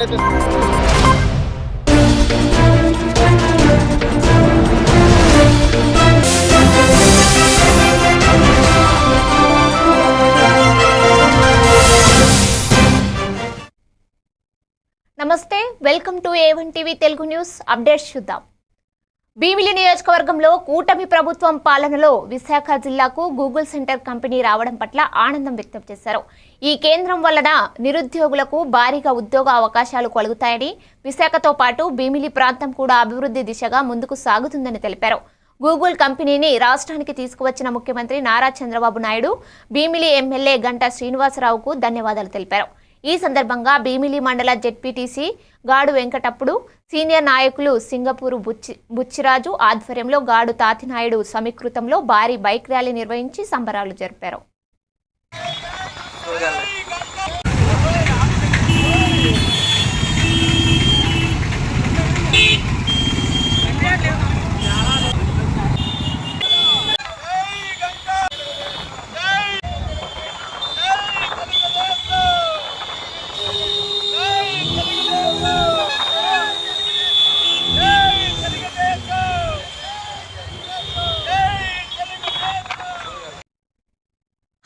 నమస్తే, welcome to A1 TV Telugu news updates చూద్దాం. భీమిలి నియోజకవర్గంలో కూటమి ప్రభుత్వం పాలనలో విశాఖ జిల్లాకు గూగుల్ సెంటర్ కంపెనీ రావడం పట్ల ఆనందం వ్యక్తం చేశారు. ఈ కేంద్రం వలన నిరుద్యోగులకు భారీగా ఉద్యోగ అవకాశాలు కలుగుతాయని, విశాఖతో పాటు భీమిలి ప్రాంతం కూడా అభివృద్ధి దిశగా ముందుకు సాగుతుందని తెలిపారు. గూగుల్ కంపెనీని రాష్ట్రానికి తీసుకువచ్చిన ముఖ్యమంత్రి నారా చంద్రబాబు నాయుడు భీమిలి ఎమ్మెల్యే గంటా శ్రీనివాసరావుకు ధన్యవాదాలు తెలిపారు. ఈ సందర్భంగా భీమిలి మండల జెడ్పీటీసీ గాడు వెంకటప్పుడు, సీనియర్ నాయకులు సింగపూరు బుచ్చిరాజు ఆధ్వర్యంలో గాడు తాతినాయుడు సమీకృతంలో భారీ బైక్ ర్యాలీ నిర్వహించి సంబరాలు జరిపారు.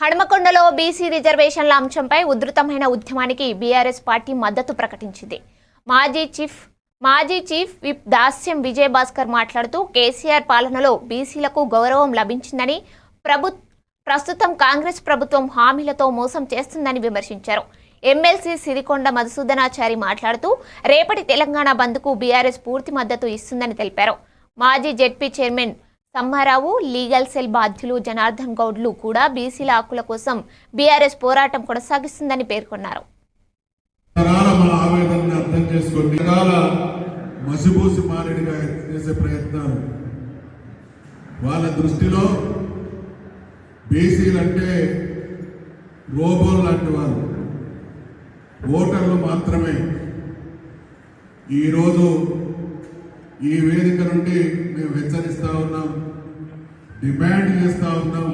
హనుమకొండలో బీసీ రిజర్వేషన్ల అంశంపై ఉధృతమైన ఉద్యమానికి బీఆర్ఎస్ పార్టీ మద్దతు ప్రకటించింది. మాజీ చీఫ్ విప్ దాస్యం విజయభాస్కర్ మాట్లాడుతూ కేసీఆర్ పాలనలో బీసీలకు గౌరవం లభించిందని, ప్రస్తుతం కాంగ్రెస్ ప్రభుత్వం హామీలతో మోసం చేస్తుందని విమర్శించారు. ఎమ్మెల్సీ సిరికొండ మధుసూదనాచారి మాట్లాడుతూ రేపటి తెలంగాణ బంద్కు బీఆర్ఎస్ పూర్తి మద్దతు ఇస్తుందని తెలిపారు. మాజీ ZP chairman Sammarao, legal cell బాధ్యులు జనార్దన్ గౌడ్లు కూడా బీసీల హక్కుల కోసం బీఆర్ఎస్ పోరాటం కొనసాగిస్తుందని పేర్కొన్నారు. వాళ్ళ దృష్టిలో బీసీలంటే రోబోలు లాంటి వాళ్ళు, ఓటర్లు మాత్రమే. ఈరోజు ఈ వేదిక నుండి మేము హెచ్చరిస్తా ఉన్నాం, డిమాండ్ చేస్తా ఉన్నాం.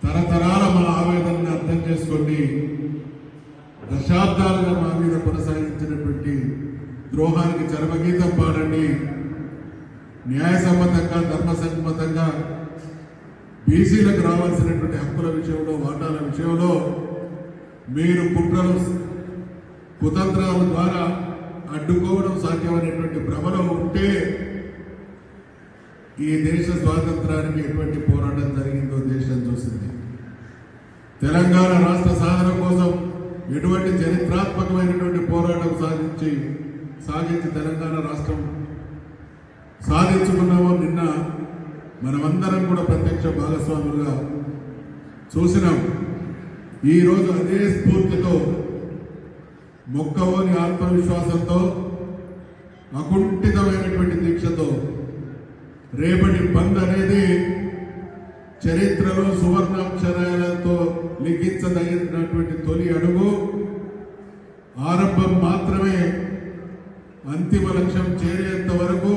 తరతరాల మన ఆవేదనని అర్థం చేసుకోండి. దశాబ్దాలుగా మా మీద కొనసాగించినటువంటి ద్రోహానికి చరమగీతం పాడండి. న్యాయసమ్మతంగా, ధర్మసమ్మతంగా బీసీలకు రావాల్సినటువంటి హక్కుల విషయంలో, వాటాల విషయంలో మీరు కుట్రలు, కుతంత్రాల ద్వారా అడ్డుకోవడం సాధ్యమైనటువంటి భ్రమలో ఉంటే ఈ దేశ స్వాతంత్రానికి ఎటువంటి పోరాటం జరిగిందో దేశం చూసింది. తెలంగాణ రాష్ట్ర సాధన కోసం ఎటువంటి చరిత్రాత్మకమైనటువంటి పోరాటం సాగించి తెలంగాణ రాష్ట్రం సాధించుకున్నామో నిన్న మనమందరం కూడా ప్రత్యక్ష భాగస్వాములుగా చూసినాం. ఈరోజు అదే స్ఫూర్తితో, మొక్కవోని ఆత్మవిశ్వాసంతో, అకుంఠితమైనటువంటి దీక్షతో రేపటి బంద్ అనేది చరిత్రలో సువర్ణాక్షరాలతో లిఖించదగినటువంటి తొలి అడుగు, ఆరంభం మాత్రమే. అంతిమ లక్ష్యం చేరేంత వరకు,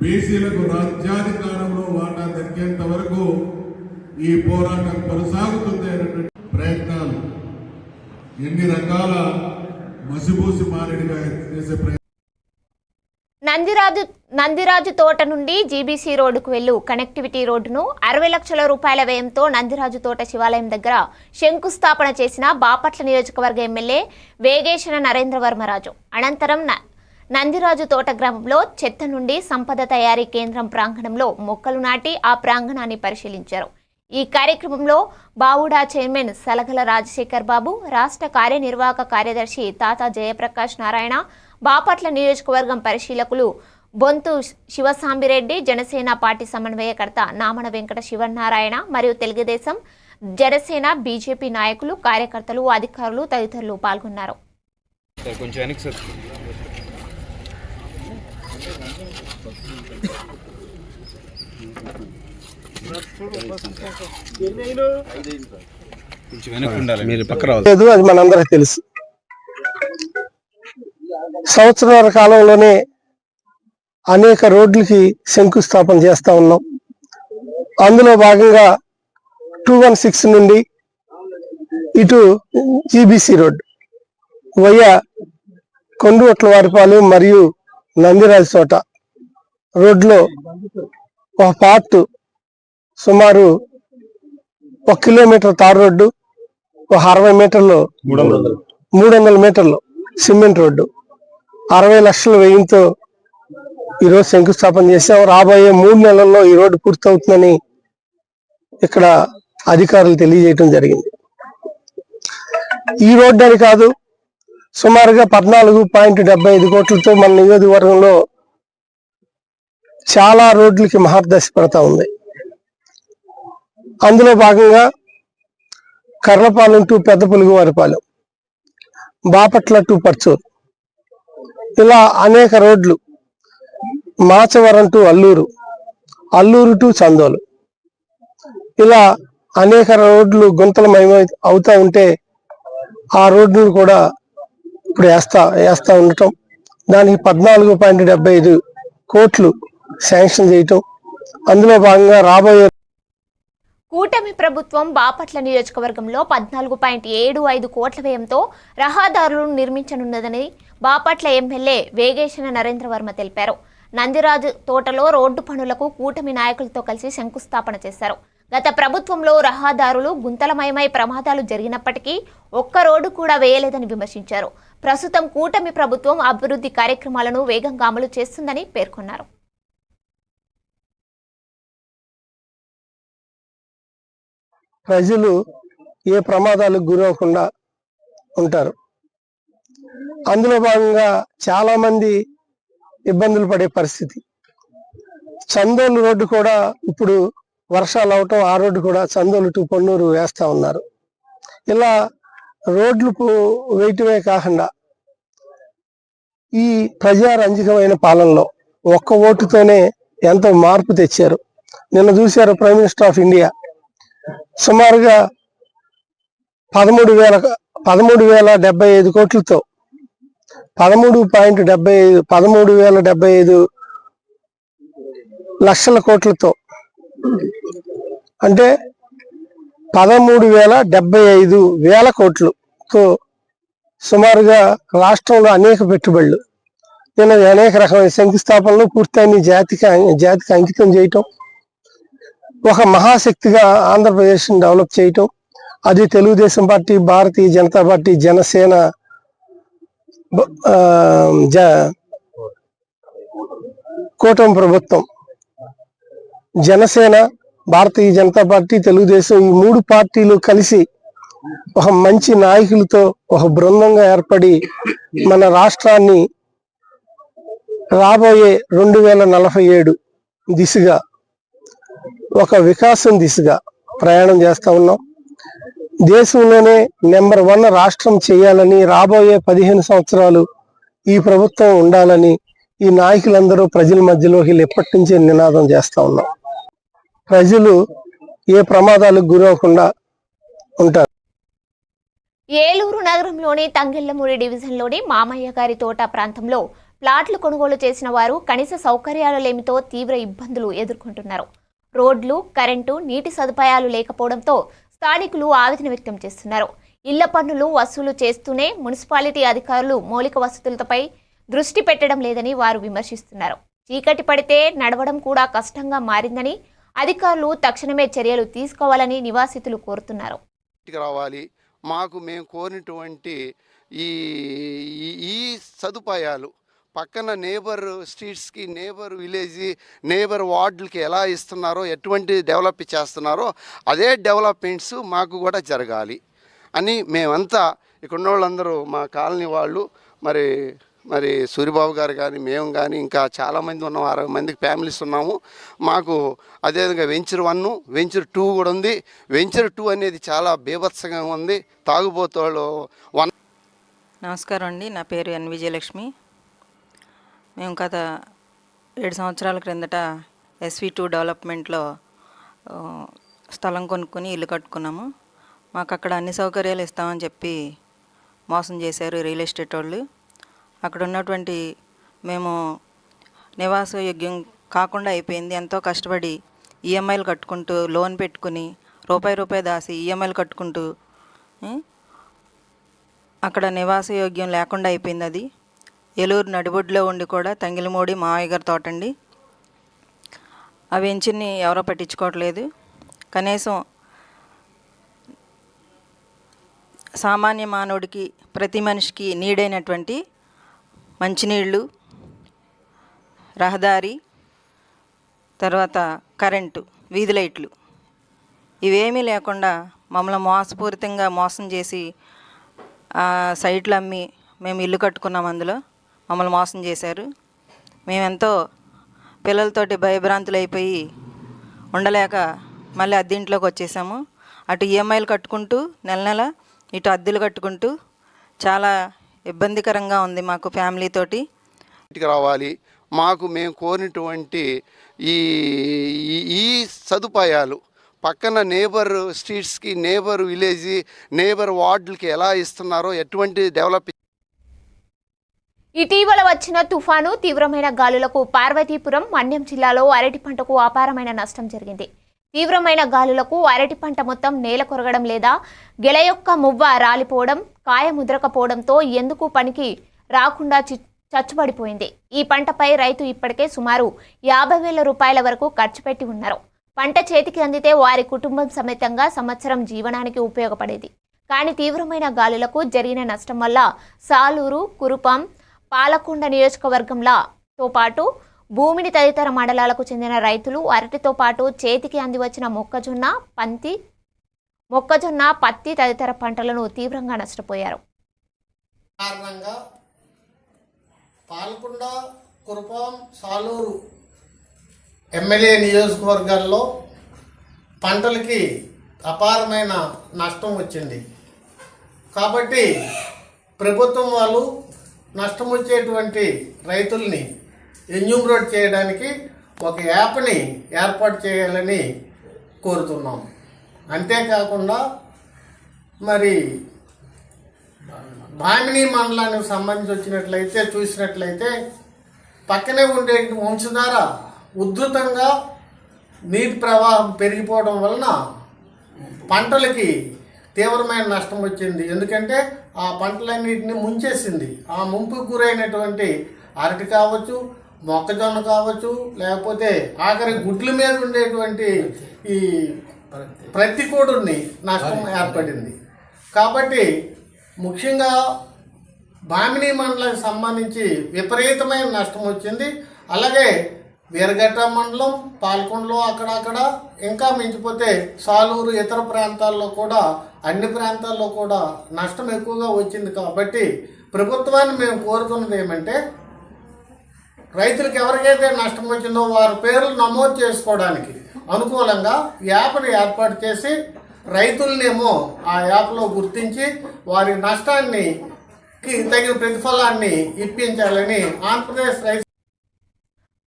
బీసీలకు రాజ్యాధికారంలో వాటా దక్కేంత వరకు ఈ పోరాటం కొనసాగుతుంది అనేటువంటి ప్రయత్నాలు ఎన్ని రకాల మసిబూసి మారేడుగా చేసే ప్రయత్నం. నందిరాజు తోట నుండి జీబీసీ రోడ్డుకు వెళ్ళు కనెక్టివిటీ రోడ్డును 60 లక్షల రూపాయల వ్యయంతో నందిరాజు తోట శివాలయం దగ్గర శంకుస్థాపన చేసిన బాపట్ల నియోజకవర్గ ఎమ్మెల్యే వేగేశన నరేంద్రవర్మరాజు అనంతరం నందిరాజు తోట గ్రామంలో చెత్త నుండి సంపద తయారీ కేంద్రం ప్రాంగణంలో మొక్కలు నాటి ఆ ప్రాంగణాన్ని పరిశీలించారు. ఈ కార్యక్రమంలో బావుడా చైర్మన్ సలగల రాజశేఖర్ బాబు, రాష్ట్ర కార్యనిర్వాహక కార్యదర్శి తాతా జయప్రకాష్ నారాయణ, బాపట్ల నియోజకవర్గం పరిశీలకులు బొంతు శివసాంబిరెడ్డి, జనసేన పార్టీ సమన్వయకర్త నామన వెంకట శివనారాయణ మరియు తెలుగుదేశం, జనసేన, బీజేపీ నాయకులు, కార్యకర్తలు, అధికారులు తదితరులు పాల్గొన్నారు. అది మనందరికి తెలుసు. సంవత్సరాల కాలంలోనే అనేక రోడ్లకి శంకుస్థాపన చేస్తా ఉన్నాం. అందులో భాగంగా 216 నుండి ఇటు జీబీసీ రోడ్ వయ్య కొండవట్ల వారిపాలెం మరియు నందిరాజు తోట రోడ్లో ఒక పార్ట్ సుమారు 1 కిలోమీటర్ తార్ రోడ్డు, ఒక 60 మీటర్లు 300 మీటర్లు సిమెంట్ రోడ్డు 60 లక్షల వ్యయంతో ఈరోజు శంకుస్థాపన చేశాం. రాబోయే 3 నెలల్లో ఈ రోడ్డు పూర్తవుతుందని ఇక్కడ అధికారులు తెలియజేయడం జరిగింది. ఈ రోడ్డు అని కాదు, సుమారుగా 14.75 కోట్లతో మన నియోజకవర్గంలో చాలా రోడ్లకి మహర్దశ పడతా ఉంది. అందులో భాగంగా కర్లపాలెం టు పెద్దపులుగు వారిపాలెం, బాపట్ల టు పర్చూరు, ఇలా అనేక రోడ్లు, మాచవరం టు అల్లూరు, అల్లూరు టు చందోలు, ఇలా అనేక రోడ్లు గుంతలమయం అవుతా ఉంటే ఆ రోడ్లు కూడా ఇప్పుడు వేస్తా ఉండటం, దానికి 14.75 కోట్లు శాంక్షన్ చేయటం, అందులో భాగంగా రాబోయే కూటమి ప్రభుత్వం బాపట్ల నియోజకవర్గంలో 14.75 కోట్ల వ్యయంతో రహదారులను నిర్మించనున్నదని బాపట్ల ఎమ్మెల్యే వేగేశన నరేంద్రవర్మ తెలిపారు. నందిరాజు తోటలో రోడ్డు పనులకు కూటమి నాయకులతో కలిసి శంకుస్థాపన చేశారు. గత ప్రభుత్వంలో రహదారులు గుంతలమయమై ప్రమాదాలు జరిగినప్పటికీ ఒక్క రోడ్డు కూడా వేయలేదని విమర్శించారు. ప్రస్తుతం కూటమి ప్రభుత్వం అభివృద్ధి కార్యక్రమాలను వేగంగా అమలు చేస్తుందని పేర్కొన్నారు. ప్రజలు ఏ ప్రమాదాలకు గురవకుండా ఉంటారు. అందులో భాగంగా చాలా మంది ఇబ్బందులు పడే పరిస్థితి. చందోలు రోడ్డు కూడా ఇప్పుడు వర్షాలు అవటం, ఆ రోడ్డు కూడా చందోలు టు పొన్నూరు వేస్తా ఉన్నారు. ఇలా రోడ్లు వేయటమే కాకుండా ఈ ప్రజారంజకమైన పాలనలో ఒక్క ఓటుతోనే ఎంతో మార్పు తెచ్చారు. నిన్న చూశారు, ప్రైమ్ మినిస్టర్ ఆఫ్ ఇండియా సుమారుగా 13,075 కోట్లతో 13,075 లక్షల కోట్లతో, అంటే 13,075 కోట్లతో సుమారుగా రాష్ట్రంలో అనేక పెట్టుబడులు, నేను అనేక రకమైన శంకుస్థాపనలు పూర్తయిన జాతికి అంకితం చేయటం, ఒక మహాశక్తిగా ఆంధ్రప్రదేశ్ డెవలప్ చేయటం, అది తెలుగుదేశం పార్టీ, భారతీయ జనతా పార్టీ, జనసేన, కూటమి ప్రభుత్వం, జనసేన, భారతీయ జనతా పార్టీ, తెలుగుదేశం, ఈ 3 పార్టీలు కలిసి ఒక మంచి నాయకులతో ఒక బృందంగా ఏర్పడి మన రాష్ట్రాన్ని రాబోయే 2047 దిశగా ఒక వికాసం దిశగా ప్రయాణం చేస్తా ఉన్నాం. దేశంలోనే నెంబర్ 1 రాష్ట్రం చేయాలని, రాబోయే 15 సంవత్సరాలు ఈ ప్రభుత్వం ఉండాలని ఈ నాయకులందరూ ప్రజల మధ్యలోకి ఎప్పటి నుంచే నినాదం చేస్తా ఉన్నాం. ప్రజలు ఏ ప్రమాదాలకు గురవకుండా ఉంటారు. ఏలూరు నగరంలోని తంగెళ్లమూడి డివిజన్లోని మామయ్య గారి తోట ప్రాంతంలో ప్లాట్లు కొనుగోలు చేసిన వారు కనీస సౌకర్యాలు లేమితో తీవ్ర ఇబ్బందులు ఎదుర్కొంటున్నారు. రోడ్లు, కరెంటు, నీటి సదుపాయాలు లేకపోవడంతో స్థానికులు ఆవేదన వ్యక్తం చేస్తున్నారు. ఇళ్ల పన్నులు వసూలు చేస్తూనే మున్సిపాలిటీ అధికారులు మౌలిక వసతులపై దృష్టి పెట్టడం లేదని వారు విమర్శిస్తున్నారు. చీకటి పడితే నడవడం కూడా కష్టంగా మారిందని, అధికారులు తక్షణమే చర్యలు తీసుకోవాలని నివాసితులు కోరుతున్నారు. రావాలి, మాకు మేము కోరినటువంటి ఈ సదుపాయాలు పక్కన నేబర్ స్ట్రీట్స్కి, నేబర్ విలేజ్, నేబర్ వార్డులకి ఎలా ఇస్తున్నారో, ఎటువంటి డెవలప్ చేస్తున్నారో అదే డెవలప్మెంట్స్ మాకు కూడా జరగాలి అని మేమంతా ఇక్కడ ఉన్న వాళ్ళందరూ, మా కాలనీ వాళ్ళు, మరి సూరిబాబు గారు కానీ, మేము కానీ, ఇంకా చాలామంది ఉన్నాం, 60 మందికి ఫ్యామిలీస్ ఉన్నాము. మాకు అదేవిధంగా వెంచర్ 1, వెంచర్ 2 కూడా ఉంది. వెంచర్ 2 అనేది చాలా బీభత్సంగా ఉంది. తాగుబోతోళ్ళు నమస్కారం అండి, నా పేరు ఎన్ విజయలక్ష్మి. మేము గత 7 సంవత్సరాల క్రిందట SV2 డెవలప్మెంట్లో స్థలం కొనుక్కొని ఇల్లు కట్టుకున్నాము. మాకు అక్కడ అన్ని సౌకర్యాలు ఇస్తామని చెప్పి మోసం చేశారు రియల్ ఎస్టేట్ వాళ్ళు. అక్కడ ఉన్నటువంటి మేము నివాసయోగ్యం కాకుండా అయిపోయింది. ఎంతో కష్టపడి ఈఎంఐలు కట్టుకుంటూ, లోన్ పెట్టుకుని రూపాయి దాసి ఈఎంఐలు కట్టుకుంటూ అక్కడ నివాసయోగ్యం లేకుండా అయిపోయింది. అది ఏలూరు నడిబొడ్డులో ఉండి కూడా తంగిలమూడి మావయ్య గారి తోట అండి. ఆ వెంచుని ఎవరో పట్టించుకోవట్లేదు. కనీసం సామాన్య మానవుడికి ప్రతి మనిషికి నీడైనటువంటి మంచినీళ్ళు, రహదారి, తర్వాత కరెంటు, వీధి లైట్లు ఇవేమీ లేకుండా మమ్మల్ని మోసపూరితంగా మోసం చేసి సైట్లు అమ్మి మేము ఇల్లు కట్టుకున్నాం. అందులో మమ్మల్ని మోసం చేశారు. మేమెంతో పిల్లలతోటి భయభ్రాంతులు అయిపోయి ఉండలేక మళ్ళీ అద్దెంట్లోకి వచ్చేసాము. అటు ఈఎంఐలు కట్టుకుంటూ నెల నెల, ఇటు అద్దెలు కట్టుకుంటూ చాలా ఇబ్బందికరంగా ఉంది మాకు ఫ్యామిలీతోటి. రావాలి మాకు మేము కోరినటువంటి ఈ ఈ సదుపాయాలు పక్కన నేబర్ స్ట్రీట్స్కి, నేబర్ విలేజ్, నేబర్ వార్డులకి ఎలా ఇస్తున్నారో, ఎటువంటి డెవలప్. ఇటీవల వచ్చిన తుఫాను తీవ్రమైన గాలులకు పార్వతీపురం, మన్యం జిల్లాలో అరటి పంటకు అపారమైన నష్టం జరిగింది. తీవ్రమైన గాలులకు అరటి పంట మొత్తం నేల కొరగడం లేదా గెల యొక్క మువ్వ రాలిపోవడం, కాయ ముద్రకపోవడంతో ఎందుకు పనికి రాకుండా చచ్చుబడిపోయింది. ఈ పంటపై రైతు ఇప్పటికే సుమారు 50,000 రూపాయల వరకు ఖర్చు పెట్టి ఉన్నారు. పంట చేతికి అందితే వారి కుటుంబం సమేతంగా సంవత్సరం జీవనానికి ఉపయోగపడేది. కానీ తీవ్రమైన గాలులకు జరిగిన నష్టం వల్ల సాలూరు, కురుపాం, పాలకొండ నియోజకవర్గంతో పాటు భూమిని తదితర మండలాలకు చెందిన రైతులు అరటితో పాటు చేతికి అందివచ్చిన మొక్కజొన్న, పత్తి తదితర పంటలను తీవ్రంగా నష్టపోయారు. కారణంగా పాలకొండ, కురుపాం, సాలూరు ఎమ్మెల్యే నియోజకవర్గాల్లో పంటలకి అపారమైన నష్టం వచ్చింది. కాబట్టి ప్రభుత్వం వాళ్ళు నష్టం వచ్చేటువంటి రైతుల్ని ఎన్యూమరేట్ చేయడానికి ఒక యాప్ని ఏర్పాటు చేయాలని కోరుతున్నాం. అంతేకాకుండా మరి భామిని మండలానికి సంబంధించి చూసినట్లయితే పక్కనే ఉండే వంశధార ఉధృతంగా నీటి ప్రవాహం పెరిగిపోవడం వలన పంటలకి తీవ్రమైన నష్టం వచ్చింది. ఎందుకంటే ఆ పంటలన్నింటినీ ముంచేసింది. ఆ ముంపుకు గురైనటువంటి అరటి కావచ్చు, మొక్కజొన్న కావచ్చు, లేకపోతే ఆఖరి గుడ్ల మీద ఉండేటువంటి ఈ ప్రతి కోడుని నష్టం ఏర్పడింది. కాబట్టి ముఖ్యంగా భామిని మండలానికి సంబంధించి విపరీతమైన నష్టం వచ్చింది. అలాగే వీరఘట్ట మండలం, పాల్కొండలో అక్కడక్కడ, ఇంకా మించిపోతే సాలూరు, ఇతర ప్రాంతాల్లో కూడా, అన్ని ప్రాంతాల్లో కూడా నష్టం ఎక్కువగా వచ్చింది. కాబట్టి ప్రభుత్వాన్ని మేము కోరుతున్నది ఏమంటే, రైతులకు ఎవరికైతే నష్టం వచ్చిందో వారి పేర్లు నమోదు చేసుకోవడానికి అనుకూలంగా యాప్ని ఏర్పాటు చేసి రైతులనేమో ఆ యాప్లో గుర్తించి వారి నష్టాన్ని తగిన ప్రతిఫలాన్ని ఇప్పించాలని ఆంధ్రప్రదేశ్ రైతు.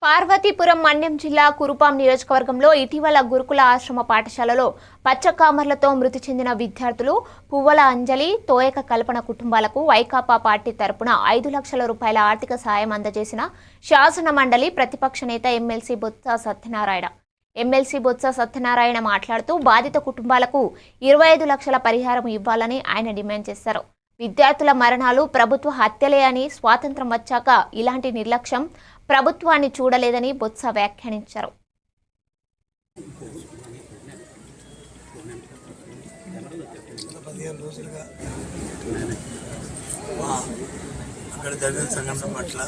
పార్వతీపురం, మన్యం జిల్లా కురుపాం నియోజకవర్గంలో ఇటీవల గురుకుల ఆశ్రమ పాఠశాలలో పచ్చకామర్లతో మృతి చెందిన విద్యార్థులు పువ్వల అంజలి, తోయక కల్పన కుటుంబాలకు వైకాపా పార్టీ తరపున 5 లక్షల రూపాయల ఆర్థిక సాయం అందజేసిన శాసన మండలి ప్రతిపక్ష నేత ఎమ్మెల్సీ బొత్స సత్యనారాయణ మాట్లాడుతూ బాధిత కుటుంబాలకు 25 లక్షల పరిహారం ఇవ్వాలని ఆయన డిమాండ్ చేశారు. విద్యార్థుల మరణాలు ప్రభుత్వ హత్యలే అని, స్వాతంత్రం వచ్చాక ఇలాంటి నిర్లక్ష్యం ప్రభుత్వాన్ని చూడలేదని బొత్స వ్యాఖ్యానించారు. అక్కడ జరిగిన సంఘటన పట్ల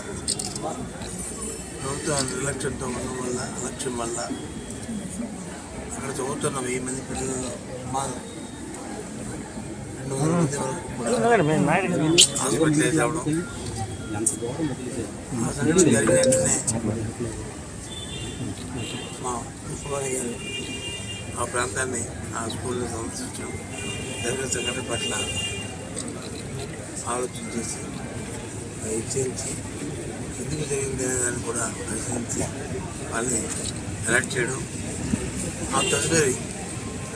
ప్రభుత్వం నిర్లక్ష్యంతో ఉండడం వల్ల, లక్ష్యం వల్ల అక్కడ చదువుతున్న 1000 మంది పిల్లలు సుమారు 200 మంది వరకు హాస్పిటల్ రావడం. ఆ సంఘటన జరిగిన వెంటనే మా ప్రిన్సిపాల్ గారు ఆ ప్రాంతాన్ని, ఆ స్కూల్ని సందర్శించడం, జరిగిన సంఘటన పట్ల ఆలోచన చేసి హెచ్చరించి ఎందుకు జరిగింది అనే దాన్ని కూడా పరిశీలించి వాళ్ళని అలర్ట్ చేయడం, ఆ తదుపరి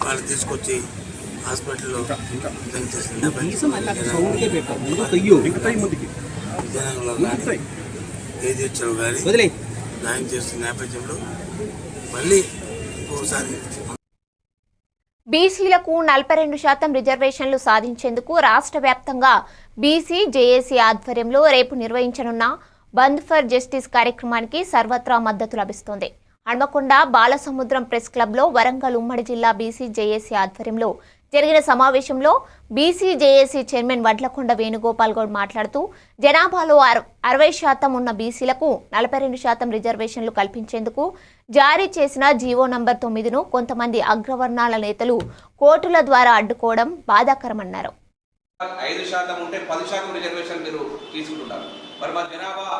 వాళ్ళు తీసుకొచ్చి హాస్పిటల్లో విజయనగరంలో కానీ ఏదిచ్చారు కానీ న్యాయం చేస్తున్న నేపథ్యంలో మళ్ళీ ఇంకోసారి బీసీలకు 42% రిజర్వేషన్లు సాధించేందుకు రాష్ట్ర వ్యాప్తంగా బీసీ జేఏసీ ఆధ్వర్యంలో రేపు నిర్వహించనున్న బంద్ ఫర్ జస్టిస్ కార్యక్రమానికి సర్వత్రా మద్దతు లభిస్తోంది. హన్మకొండ బాలసముద్రం ప్రెస్ క్లబ్లో వరంగల్ ఉమ్మడి జిల్లా బీసీ జేఏసీ ఆధ్వర్యంలో జరిగిన సమావేశంలో BC JAC chairman Vadlakonda Venugopal Goud మాట్లాడుతూ జనాభాలో 60% ఉన్న బీసీలకు 42% రిజర్వేషన్లు కల్పించేందుకు జారీ చేసిన జీవో నంబర్ 9ను కొంతమంది అగ్రవర్ణాల నేతలు కోర్టుల ద్వారా అడ్డుకోవడం బాధాకరమన్నారు. 5% ఉంటే 10% రిజర్వేషన్ మీరు తీసుకుంటున్నారు. మరి మా జనాభా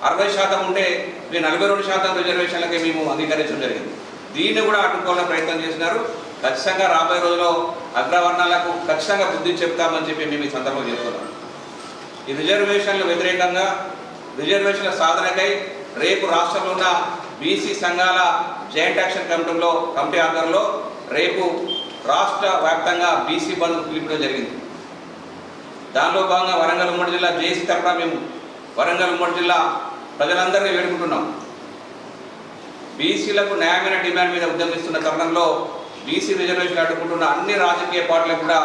60% ఉంటే మీరు 42% రిజర్వేషన్లకే మేము అంగీకరించడం జరిగింది. దీన్ని కూడా అడ్డుకోవాలని ప్రయత్నం చేసినారు. ఖచ్చితంగా రాబోయే రోజుల్లో అగ్రవర్ణాలకు ఖచ్చితంగా బుద్ధి చెప్తామని చెప్పి మేము ఈ సందర్భంగా చెప్తున్నాం. ఈ రిజర్వేషన్ల వ్యతిరేకంగా రిజర్వేషన్ల సాధనకై రేపు రాష్ట్రంలో ఉన్న బీసీ సంఘాల జాయింట్ యాక్షన్ కమిటీ ఆధ్వర్యంలో రేపు రాష్ట్ర వ్యాప్తంగా బీసీ బంద్ పిలుపులో జరిగింది. దానిలో భాగంగా వరంగల్ ఉమ్మడి జిల్లా జేసీ తరఫున మేము వరంగల్ ఉమ్మడి జిల్లా ప్రజలందరినీ వేడుకుంటున్నాం. బీసీలకు న్యాయమైన డిమాండ్ మీద ఉద్యమిస్తున్న తరుణంలో బీసీ రిజర్వేషన్ అడ్డుకుంటున్న అన్ని రాజకీయ పార్టీలకు కూడా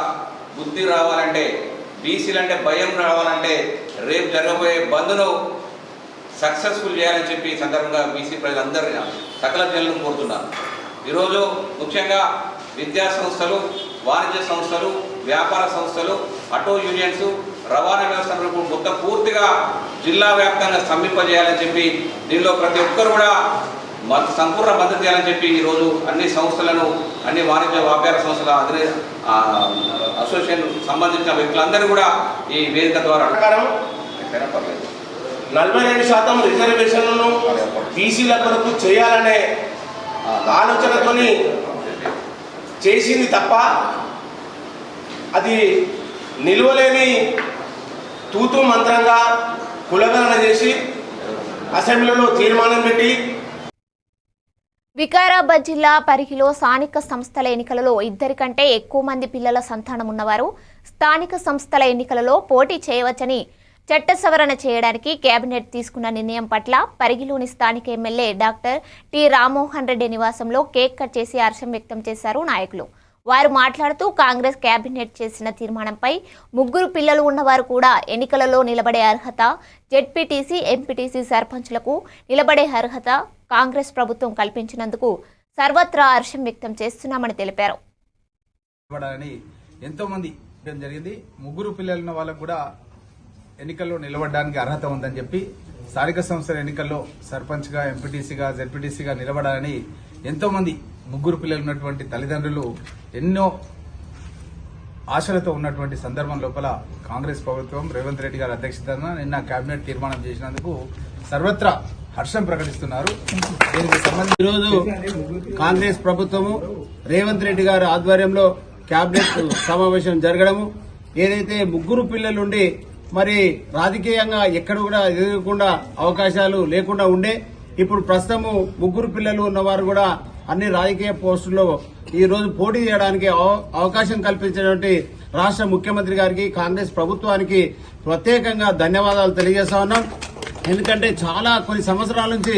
బుద్ధి రావాలంటే, బీసీలంటే భయం రావాలంటే రేపు జరగబోయే బంద్ను సక్సెస్ఫుల్ చేయాలని చెప్పి ఈ సందర్భంగా బీసీ ప్రజలందరినీ సకల జనులను కోరుతున్నారు. ఈరోజు ముఖ్యంగా విద్యా సంస్థలు, వాణిజ్య సంస్థలు, వ్యాపార సంస్థలు, ఆటో యూనియన్స్, రవాణా వ్యవస్థను మొత్తం పూర్తిగా జిల్లా వ్యాప్తంగా స్తంభింపజేయాలని చెప్పి దీనిలో ప్రతి ఒక్కరు కూడా సంపూర్ణ మద్దతు చేయాలని చెప్పి ఈరోజు అన్ని సంస్థలను, అన్ని వాణిజ్య వ్యాపార సంస్థల అసోసియేషన్ సంబంధించిన వ్యక్తులందరూ కూడా ఈ వేదిక ద్వారా 42% రిజర్వేషన్లను బీసీల కొరకు చేయాలనే ఆలోచనతో చేసింది తప్ప అది నిలువలేని తూతూ మంత్రంగా కులగణన చేసి అసెంబ్లీలో తీర్మానం పెట్టి. వికారాబాద్ జిల్లా పరిగిలో స్థానిక సంస్థల ఎన్నికలలో 2 కంటే ఎక్కువ మంది పిల్లల సంతానం ఉన్నవారు స్థానిక సంస్థల ఎన్నికలలో పోటీ చేయవచ్చని చట్ట సవరణ చేయడానికి కేబినెట్ తీసుకున్న నిర్ణయం పట్ల పరిగిలోని స్థానిక MLA doctor T Rammohan Reddy నివాసంలో కేక్ కట్ చేసి హర్షం వ్యక్తం చేశారు నాయకులు. వారు మాట్లాడుతూ కాంగ్రెస్ కేబినెట్ చేసిన తీర్మానంపై 3 పిల్లలు ఉన్నవారు కూడా ఎన్నికలలో నిలబడే అర్హత, జెడ్పీటీసీ, ఎంపీటీసీ సర్పంచ్లకు నిలబడే అర్హత కాంగ్రెస్ ప్రభుత్వం కల్పించినందుకు సర్వత్రా హర్షం వ్యక్తం చేస్తున్నామని తెలిపారు. ఎంతో మంది జరిగింది. 3 పిల్లలు ఉన్న వాళ్ళకు కూడా ఎన్నికల్లో నిలబడడానికి అర్హత ఉందని చెప్పి స్థానిక సంస్థల ఎన్నికల్లో సర్పంచ్గా, ఎంపీటీసీగా, జెడ్పీటీసీగా నిలబడాలని ఎంతో మంది 3 పిల్లలు ఉన్నటువంటి తల్లిదండ్రులు ఎన్నో ఆశలతో ఉన్నటువంటి సందర్భం లోపల కాంగ్రెస్ ప్రభుత్వం రేవంత్ రెడ్డి గారి అధ్యక్షతన నిన్న కేబినెట్ తీర్మానం చేసినందుకు సర్వత్రా హర్షం ప్రకటిస్తున్నారు. దీనికి సంబంధించి ఈరోజు కాంగ్రెస్ ప్రభుత్వము రేవంత్ రెడ్డి గారి ఆధ్వర్యంలో కేబినెట్ సమావేశం జరగడము, ఏదైతే 3 పిల్లలుండి మరి రాజకీయంగా ఎక్కడ కూడా ఎదురకుండా అవకాశాలు లేకుండా ఉండే, ఇప్పుడు ప్రస్తుతము 3 పిల్లలు ఉన్నవారు కూడా అన్ని రాజకీయ పోస్టుల్లో ఈ రోజు పోటీ చేయడానికి అవకాశం కల్పించినటువంటి రాష్ట్ర ముఖ్యమంత్రి గారికి, కాంగ్రెస్ ప్రభుత్వానికి ప్రత్యేకంగా ధన్యవాదాలు తెలియజేస్తా ఉన్నాం. ఎందుకంటే చాలా కొన్ని సంవత్సరాల నుంచి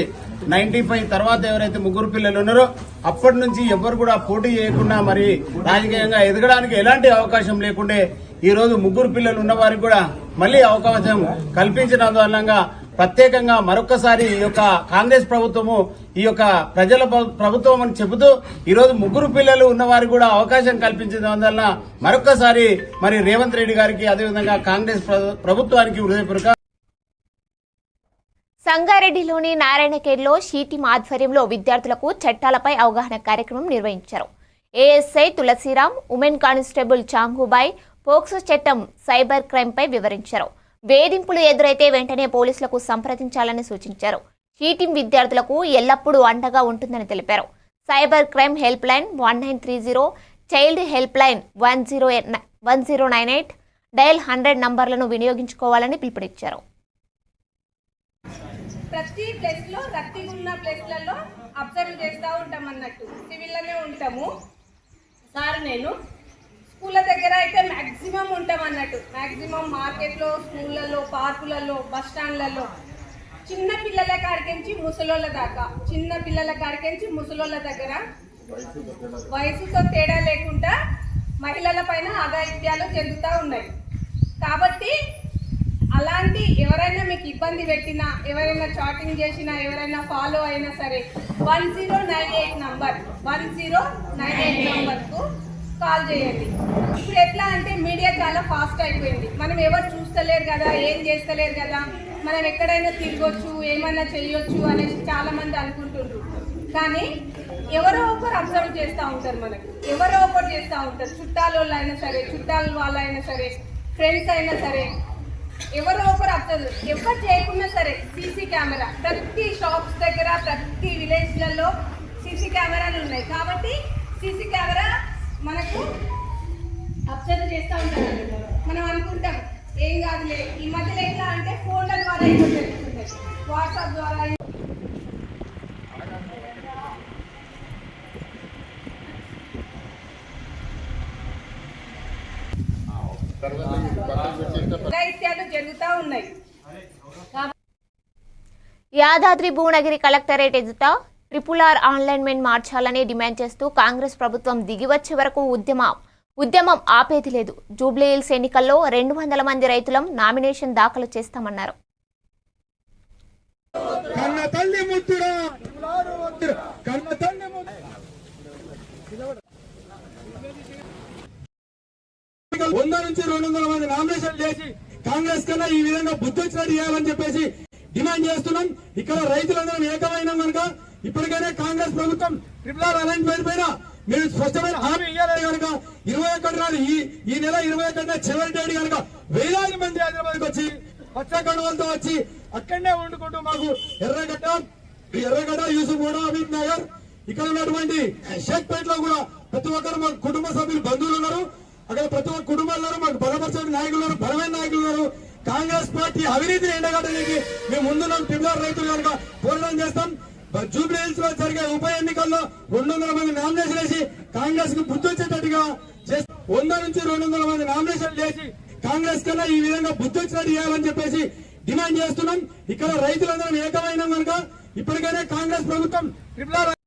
95 తర్వాత ఎవరైతే 3 పిల్లలు ఉన్నారో అప్పటి నుంచి ఎవరు కూడా పోటీ చేయకుండా మరి రాజకీయంగా ఎదగడానికి ఎలాంటి అవకాశం లేకుండే ఈ రోజు 3 పిల్లలు ఉన్న వారికి కూడా మళ్లీ అవకాశం కల్పించినందువల్ల ప్రత్యేకంగా మరొకసారి ఈ యొక్క కాంగ్రెస్ ప్రభుత్వము ఈ యొక్క ప్రజల ప్రభుత్వం అని చెబుతూ ఈ రోజు 3 పిల్లలు ఉన్న వారికి కూడా అవకాశం కల్పించినందువల్ల మరొకసారి మరి రేవంత్ రెడ్డి గారికి అదేవిధంగా కాంగ్రెస్ ప్రభుత్వానికి హృదయపూర్వక. సంగారెడ్డిలోని నారాయణఖేడ్లో షీటీం ఆధ్వర్యంలో విద్యార్థులకు చట్టాలపై అవగాహన కార్యక్రమం నిర్వహించారు. ASI Tulsiram, women constable Changubai POCSO చట్టం, సైబర్ క్రైమ్పై వివరించారు. వేధింపులు ఎదురైతే వెంటనే పోలీసులకు సంప్రదించాలని సూచించారు. షీటీం విద్యార్థులకు ఎల్లప్పుడూ అండగా ఉంటుందని తెలిపారు. Cyber crime help line 1930, child help line 1098, dial 100 నంబర్లను వినియోగించుకోవాలని పిలుపునిచ్చారు. ప్రతి ప్లేస్లో రద్దీ ఉన్న ప్లేస్లలో అబ్జర్వ్ చేస్తూ ఉంటాం అన్నట్టు, సివిల్లోనే ఉంటాము సార్. నేను స్కూళ్ళ దగ్గర అయితే మ్యాక్సిమం ఉంటాం అన్నట్టు, మ్యాక్సిమం మార్కెట్లో, స్కూళ్ళల్లో, పార్కులలో, బస్ స్టాండ్లలో, చిన్న పిల్లల కాడికించి ముసలోళ్ళ దాకా, చిన్న పిల్లల కాడికించి ముసలోళ్ళ దగ్గర వయసుతో తేడా లేకుండా మహిళల పైన అఘాయిత్యాలు చెందుతూ ఉన్నాయి. కాబట్టి అలాంటి ఎవరైనా మీకు ఇబ్బంది పెట్టినా, ఎవరైనా చాటింగ్ చేసినా, ఎవరైనా ఫాలో అయినా సరే 1098 నంబర్ 1098 నంబర్కు కాల్ చేయండి. ఇప్పుడు ఎట్లా అంటే మీడియా చాలా ఫాస్ట్ అయిపోయింది. మనం ఎవరు చూస్తలేరు కదా, ఏం చేస్తలేరు కదా, మనం ఎక్కడైనా తిరగొచ్చు, ఏమైనా చేయొచ్చు అనేసి చాలామంది అనుకుంటుండ్రు. కానీ ఎవరో ఒకరు అబ్జర్వ్ చేస్తూ ఉంటారు, మనకు ఎవరో ఒకరు చేస్తూ ఉంటారు. చుట్టాల వాళ్ళు అయినా సరే, చుట్టాల వాళ్ళైనా సరే, ఫ్రెండ్స్ అయినా సరే, ఎవరో ఒకరు అబ్జర్వ్. ఎవరు చేయకున్నా సరే సీసీ కెమెరా ప్రతి షాప్స్ దగ్గర, ప్రతి విలేజ్లలో సీసీ కెమెరాలు ఉన్నాయి. కాబట్టి సీసీ కెమెరా మనకు అబ్జర్వ్ చేస్తూ ఉంటారు. మనం అనుకుంటాం ఏం కాదులే. ఈ మధ్యలో ఎట్లా అంటే ఫోన్ల ద్వారా ఎక్కువ జరుగుతుంది, వాట్సాప్ ద్వారా. ఇత్యాలు జరుగుతూ ఉన్నాయి. యాదాద్రి భువనగిరి కలెక్టరేట్ ఎదుట RRR అలైన్మెంట్ మార్చాలని డిమాండ్ చేస్తూ కాంగ్రెస్ ప్రభుత్వం దిగివచ్చే వరకు ఉద్యమం ఆపేది లేదు. జూబ్లీహిల్స్ ఎన్నికల్లో 200 మంది రైతులం నామినేషన్ దాఖలు చేస్తామన్నారు. వంద నుంచి 200 మంది నామినేషన్ చేసి కాంగ్రెస్ కన్నా ఈ విధంగా బుద్ధి వచ్చినట్టు చేయాలని చెప్పేసి డిమాండ్ చేస్తున్నాం. ఇక్కడ రైతులందరం ఏకమైనాం కనుక ఇప్పటికైనా కాంగ్రెస్ ప్రభుత్వం RRR అలైన్మెంట్ పైన మీరు స్పష్టమైన హామీ ఇవ్వాలని కనుక 21 నాడు ఈ నెల 21 చివరి డేట్ కనుక వేలాది మంది హైదరాబాద్కి వచ్చి పచ్చ కండువలతో వచ్చి అక్కడనే వండుకుంటూ మాకు ఎర్రగడ్డ, యూసుఫ్గూడ, అమిత్ నగర్, ఇక్కడ ఉన్నటువంటి షేక్పేట్ లో కూడా ప్రతి ఒక్కరు మాకు కుటుంబ సభ్యులు, బంధువులు ఉన్నారు. అక్కడ ప్రతి ఒక్క కుటుంబాల్లో మాకు బలపరిచే నాయకులు ఉన్నారు, బలమైన నాయకులు ఉన్నారు. కాంగ్రెస్ పార్టీ అవినీతిని ఎండగట్టడానికి మేము ముందున్న RRR రైతులు కనుక పోరాటం చేస్తాం. జూబ్లీహిల్స్ లో జరిగే ఉప ఎన్నికల్లో 200 మంది నామినేషన్ వేసి కాంగ్రెస్ కు బుద్ధి వచ్చేటట్టుగా చేస్తాం. 100 నుంచి 200 మంది నామినేషన్ చేసి కాంగ్రెస్ కన్నా ఈ విధంగా బుద్ధి వచ్చినట్టు చేయాలని చెప్పేసి డిమాండ్ చేస్తున్నాం. ఇక్కడ రైతులందరం ఏకమైనాం కనుక ఇప్పటికైనా కాంగ్రెస్ ప్రభుత్వం RRR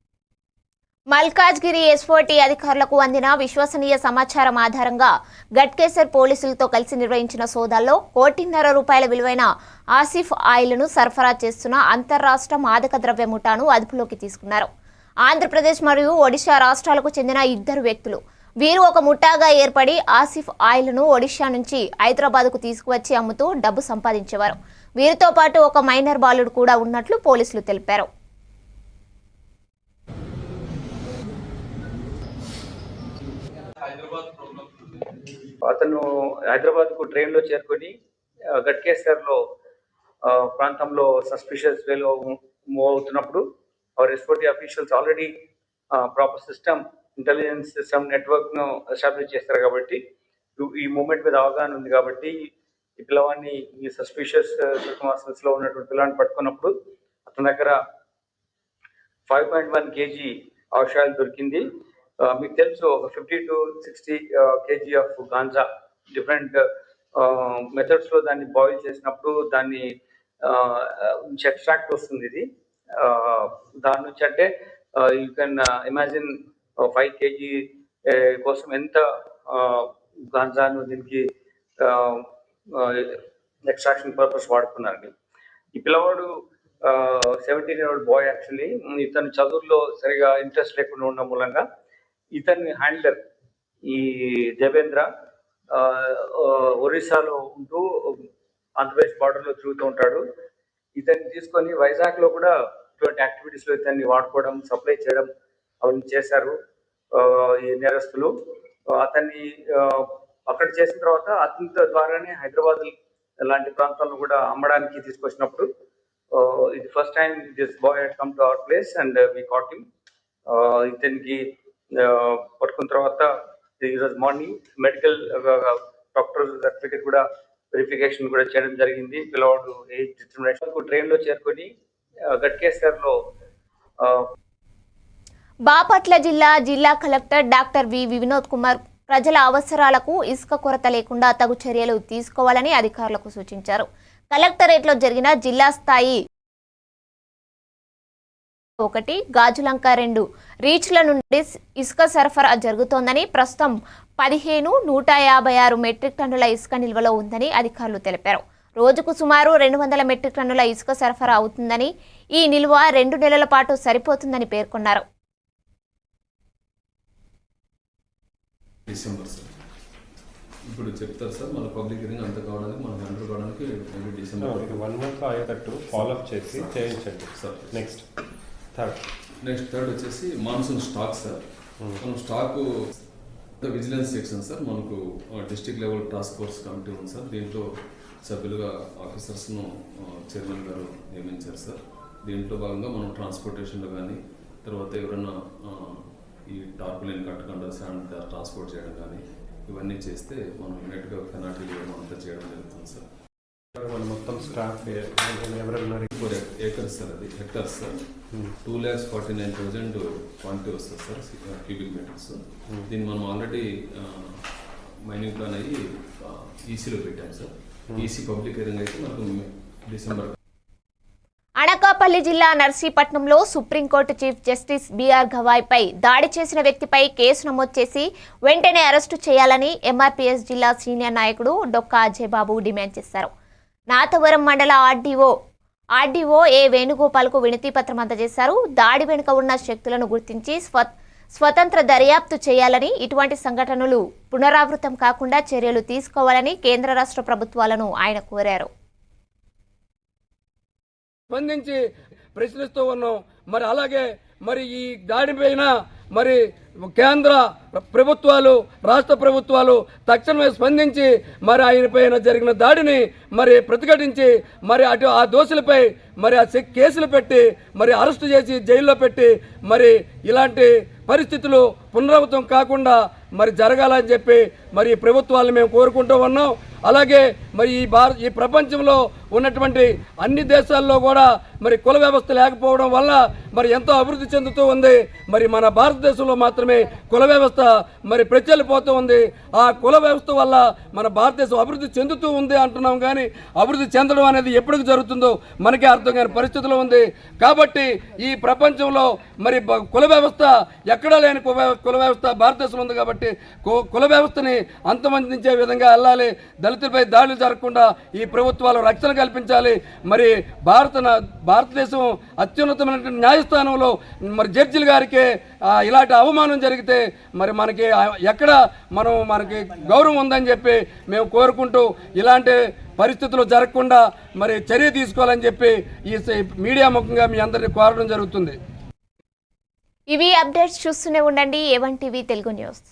మల్కాజ్గిరి ఎస్ఓటీ అధికారులకు అందిన విశ్వసనీయ సమాచారం ఆధారంగా గట్కేసర్ పోలీసులతో కలిసి నిర్వహించిన సోదాల్లో ₹1.5 విలువైన ఆసిఫ్ ఆయిల్ను సరఫరా చేస్తున్న అంతర్రాష్ట్ర మాదక ద్రవ్య ముఠాను అదుపులోకి తీసుకున్నారు. ఆంధ్రప్రదేశ్ మరియు ఒడిశా రాష్ట్రాలకు చెందిన 2 వ్యక్తులు. వీరు ఒక ముఠాగా ఏర్పడి ఆసిఫ్ ఆయిల్ను ఒడిశా నుంచి హైదరాబాద్కు తీసుకువచ్చి అమ్ముతూ డబ్బు సంపాదించేవారు. వీరితో పాటు ఒక మైనర్ బాలుడు కూడా ఉన్నట్లు పోలీసులు తెలిపారు. అతను హైదరాబాద్ కు ట్రైన్ లో చేరుకొని గట్కేసర్ లో ప్రాంతంలో సస్పిషియస్ వేలో మూవ్ అవుతున్నప్పుడు our SOT officials already proper system, intelligence system network ను ఎస్టాబ్లిష్ చేస్తారు. కాబట్టి ఈ మూమెంట్ మీద అవగాహన ఉంది. కాబట్టి ఈ పిల్లవాడిని ఈ సస్పిషియస్ సర్కమ్స్టాన్సెస్ లో ఉన్నటువంటి పిల్లవాడిని పట్టుకున్నప్పుడు అతని దగ్గర 5.1 kg ఔషధాలు దొరికింది. మీకు తెలుసు ఒక 50 to 60 kg of ganja different methods లో దాన్ని బాయిల్ చేసినప్పుడు దాన్ని నుంచి ఎక్స్ట్రాక్ట్ వస్తుంది. ఇది దాని నుంచి అంటే యూ కెన్ ఇమాజిన్ 5 kg కోసం ఎంత గాంజాను దీనికి ఎక్స్ట్రాక్షన్ పర్పస్ వాడుకున్నారని. ఈ పిల్లవాడు 17-year-old బాయ్. యాక్చువల్లీ ఇతను చదువుల్లో సరిగా ఇంట్రెస్ట్ లేకుండా ఉండడం మూలంగా ఇతని హ్యాండ్లర్ ఈ దేవేంద్ర ఒరిస్సాలో ఉంటూ ఆంధ్రప్రదేశ్ బార్డర్ లో తిరుగుతూ ఉంటాడు. ఇతన్ని తీసుకొని వైజాగ్ లో కూడా ఇటువంటి యాక్టివిటీస్ లో ఇతన్ని వాడుకోవడం, సప్లై చేయడం అవన్నీ చేశారు ఈ నేరస్తులు. అతన్ని అక్కడ చేసిన తర్వాత అతని ద్వారానే హైదరాబాద్ లాంటి ప్రాంతాలను కూడా అమ్మడానికి తీసుకొచ్చినప్పుడు ఇది first time this boy had come to our place and we caught him. ఇతనికి పట్టుకున్న తర్వాత ఈరోజు మార్నింగ్ మెడికల్ డాక్టర్ సర్టిఫికేట్ కూడా వెరిఫికేషన్ కూడా చేయడం జరిగింది. పిల్లవాడు ఏజ్ డిటర్మినేషన్ ట్రైన్ లో చేరుకొని గట్కేసర్ లో బాపట్ల జిల్లా collector doctor V Vinod Kumar ప్రజల అవసరాలకు ఇసుక కొరత లేకుండా తగు చర్యలు తీసుకోవాలని అధికారులకు సూచించారు. కలెక్టరేట్లో జరిగిన జిల్లా స్థాయి 1 గాజులంక 2 రీచ్ల నుండి ఇసుక సరఫరా జరుగుతోందని, ప్రస్తుతం 156 మెట్రిక్ టన్నుల ఇసుక నిల్వలో ఉందని అధికారులు తెలిపారు. రోజుకు సుమారు 200 మెట్రిక్ టన్నుల ఇసుక సరఫరా అవుతుందని, ఈ నిల్వ 2 నెలల పాటు సరిపోతుందని పేర్కొన్నారు. డిసెంబర్ సార్ ఇప్పుడు చెప్తారు సార్, మన పబ్లిక్ హియరింగ్ అంత కావడానికి మనం హ్యాండిల్ కావడానికి డిసెంబర్ 1 మంత్ అయ్యేటట్టు ఫాలోఅప్ చేసి చేయించండి సార్. నెక్స్ట్ థర్డ్ వచ్చేసి మాన్సూన్ స్టాక్ సార్. మనం స్టాకు విజిలెన్స్ సెక్షన్ సార్, మనకు district level task force committee ఉంది సార్. దీంట్లో సభ్యులుగా ఆఫీసర్స్ను చైర్మన్ గారు నియమించారు సార్. దీంట్లో భాగంగా మనం ట్రాన్స్పోర్టేషన్లో కానీ, తర్వాత ఎవరైనా ఈ టార్పులైన్ కట్టకుండా శాండ్ ట్రాన్స్పోర్ట్ చేయడం కానీ ఇవన్నీ చేస్తే మనం నెట్గా పెనాల్టీ అంతా చేయడం జరుగుతుంది సార్. మొత్తం స్టాఫ్ ఎవరైనా 4 ఏకర్స్ సార్, అది హెక్టార్స్ సార్. 2,49,000 క్వాంటిటీ వస్తుంది సార్ క్యూబిక్ మీటర్స్. దీన్ని మనం ఆల్రెడీ మైనింగ్ ప్లాన్ అయ్యి ఈసీలో పెట్టాం సార్. ఈసీ పబ్లిక్ హియరింగ్ అయితే మనకు డిసెంబర్. అనకాపల్లి జిల్లా నర్సీపట్నంలో సుప్రీంకోర్టు చీఫ్ జస్టిస్ బిఆర్ గవాయ్పై దాడి చేసిన వ్యక్తిపై కేసు నమోదు చేసి వెంటనే అరెస్టు చేయాలని ఎంఆర్పీఎస్ జిల్లా సీనియర్ నాయకుడు డొక్కా అజయ్ బాబు డిమాండ్ చేశారు. నాతవరం మండల ఆర్డీఓ ఏ వేణుగోపాల్కు వినతి పత్రం అందజేశారు. దాడి వెనుక ఉన్న శక్తులను గుర్తించి స్వతంత్ర దర్యాప్తు చేయాలని, ఇటువంటి సంఘటనలు పునరావృతం కాకుండా చర్యలు తీసుకోవాలని కేంద్ర రాష్ట్ర ప్రభుత్వాలను ఆయన కోరారు. స్పందించి ప్రశ్నిస్తూ ఉన్నాం. మరి అలాగే మరి ఈ దాడిపైన మరి కేంద్ర ప్రభుత్వాలు, రాష్ట్ర ప్రభుత్వాలు తక్షణమే స్పందించి మరి ఆయన పైన జరిగిన దాడిని మరి ప్రతిఘటించి మరి అటు ఆ దోషులపై మరి ఆ కేసులు పెట్టి మరి అరెస్టు చేసి జైల్లో పెట్టి మరి ఇలాంటి పరిస్థితులు పునరావృతం కాకుండా మరి జరగాలని చెప్పి మరి ప్రభుత్వాలను మేము కోరుకుంటూ ఉన్నాం. అలాగే మరి ఈ ప్రపంచంలో ఉన్నటువంటి అన్ని దేశాల్లో కూడా మరి కుల వ్యవస్థ లేకపోవడం వల్ల మరి ఎంతో అభివృద్ధి చెందుతూ ఉంది. మరి మన భారతదేశంలో మాత్రమే కుల వ్యవస్థ మరి ప్రచలిపోతూ ఉంది. ఆ కుల వ్యవస్థ వల్ల మన భారతదేశం అభివృద్ధి చెందుతూ ఉంది అంటున్నాం, కానీ అభివృద్ధి చెందడం అనేది ఎప్పటికి జరుగుతుందో మనకే అర్థం కాని పరిస్థితిలో ఉంది. కాబట్టి ఈ ప్రపంచంలో మరి కుల వ్యవస్థ ఎక్కడా లేని కుల వ్యవస్థ భారతదేశంలో ఉంది. కాబట్టి కుల వ్యవస్థని అంతమందించే విధంగా వెళ్ళాలి. దళితులపై దాడులు జరగకుండా ఈ ప్రభుత్వాలు రక్షణ కల్పించాలి. మరి భారతదేశం అత్యున్నతమైన న్యాయస్థానంలో మరి జడ్జిల గారికి ఇలాంటి అవమానం జరిగితే మరి మనకి ఎక్కడ మనకి గౌరవం ఉందని చెప్పి మేము కోరుకుంటూ ఇలాంటి పరిస్థితులు జరగకుండా మరి చర్య తీసుకోవాలని చెప్పి ఈ మీడియా ముఖంగా మీ అందరినీ కోరడం జరుగుతుంది. ఇవి అప్డేట్స్ చూస్తూనే ఉండండి A1 టీవీ తెలుగు న్యూస్.